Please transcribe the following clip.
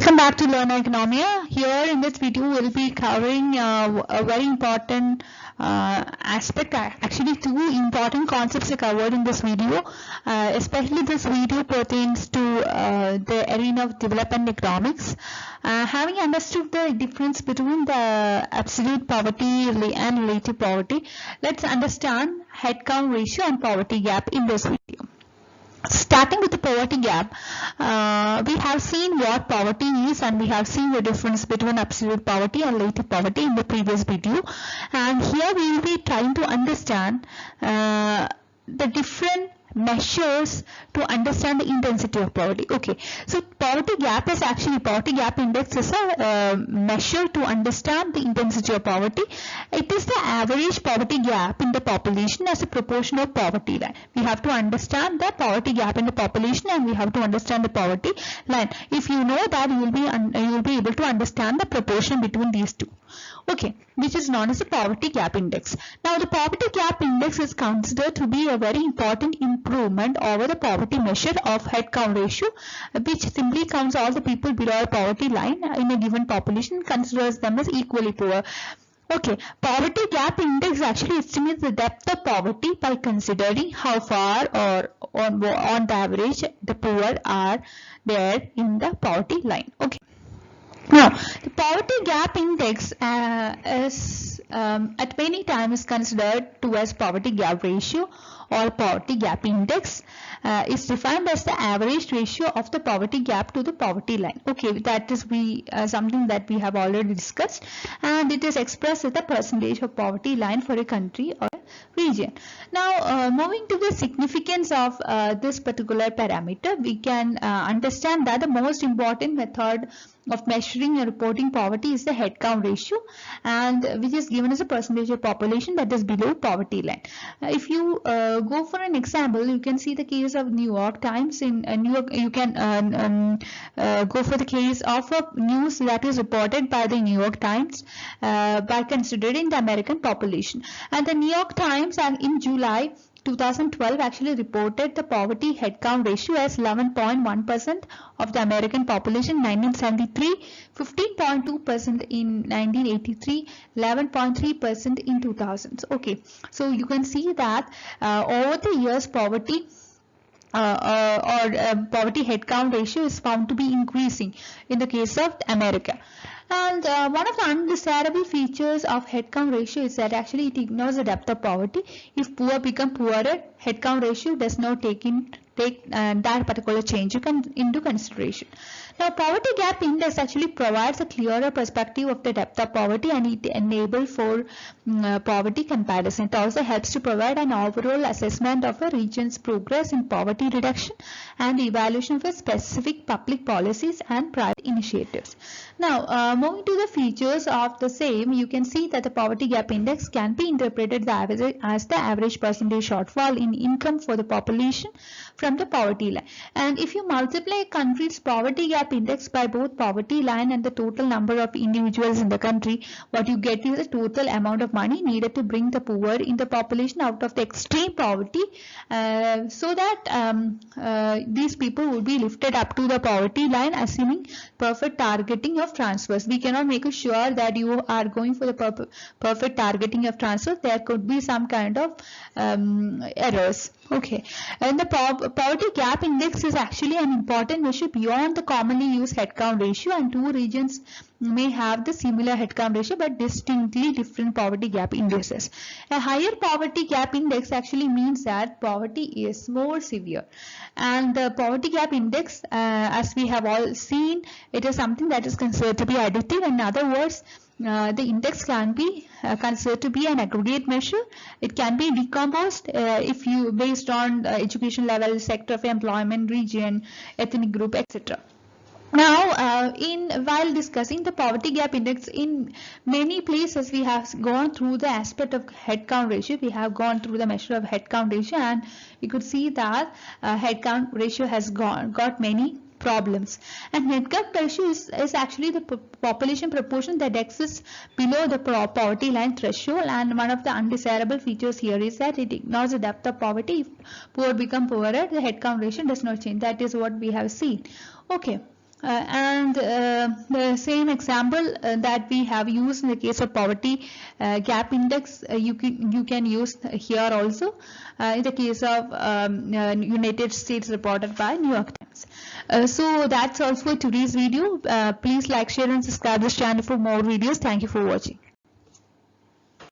Welcome back to Learn Economia. Here in this video, we'll be covering a very important aspect. Actually, two important concepts are covered in this video. Especially this video pertains to the arena of development economics. Having understood the difference between the absolute poverty and relative poverty, let's understand headcount ratio and poverty gap in this video. Starting with the poverty gap, we have seen what poverty is, and we have seen the difference between absolute poverty and relative poverty in the previous video. And here we will be trying to understand the different measures to understand the intensity of poverty. Okay, so poverty gap index is a measure to understand the intensity of poverty. It is the average poverty gap in the population as a proportion of poverty line. We have to understand the poverty gap in the population, and we have to understand the poverty line. If you know that, you will be able to understand the proportion between these two. Okay, which is known as the poverty gap index. Now, the poverty gap index is considered to be a very important improvement over the poverty measure of headcount ratio, which simply counts all the people below the poverty line in a given population and considers them as equally poor. Okay, poverty gap index actually estimates the depth of poverty by considering how far or on the average the poor are there in the poverty line. Okay. Now, the poverty gap index is at many times considered to as poverty gap ratio or poverty gap index. Is defined as the average ratio of the poverty gap to the poverty line. Okay, that is something that we have already discussed, and it is expressed as the percentage of poverty line for a country or region. Now, moving to the significance of this particular parameter, we can understand that the most important method of measuring and reporting poverty is the headcount ratio, and which is given as a percentage of population that is below poverty line. If you go for an example, you can see the case of New York Times. In New York, you can go for the case of a news that is reported by the New York Times by considering the American population. And the New York Times in July 2012 actually reported the poverty headcount ratio as 11.1% of the American population in 1973, 15.2% in 1983, 11.3% in 2000. Okay, so you can see that over the years poverty poverty headcount ratio is found to be increasing in the case of America. And one of the undesirable features of headcount ratio is that actually it ignores the depth of poverty. If poor become poorer, headcount ratio does not take that particular change into consideration. Now, poverty gap index actually provides a clearer perspective of the depth of poverty, and it enables for poverty comparison. It also helps to provide an overall assessment of a region's progress in poverty reduction and evaluation of a specific public policies and private initiatives. Now, moving to the features of the same, you can see that the poverty gap index can be interpreted as the average percentage shortfall in income for the population from the poverty line. And if you multiply a country's poverty gap index by both poverty line and the total number of individuals in the country, what you get is the total amount of money needed to bring the poor in the population out of the extreme poverty, so that these people will be lifted up to the poverty line, assuming perfect targeting of transfers. We cannot make sure that you are going for the perfect targeting of transfers. There could be some kind of errors. Okay, and the poverty gap index is actually an important measure beyond the commonly used headcount ratio, and two regions may have the similar headcount ratio but distinctly different poverty gap indices. A higher poverty gap index actually means that poverty is more severe, and the poverty gap index, as we have all seen, it is something that is considered to be additive. In other words, the index can be considered to be an aggregate measure. It can be decomposed if you based on education level, sector of employment, region, ethnic group, etc. Now, while discussing the poverty gap index, in many places we have gone through the aspect of headcount ratio. We have gone through the measure of headcount ratio, and you could see that headcount ratio has got many problems. And headcount ratio is actually the population proportion that exists below the poverty line threshold, and one of the undesirable features here is that it ignores the depth of poverty. If poor become poorer, the headcount ratio does not change. That is what we have seen. Okay. The same example that we have used in the case of poverty gap index, you can use here also in the case of United States reported by New York Times. So that's all for today's video. Please like, share and subscribe this channel for more videos. Thank you for watching.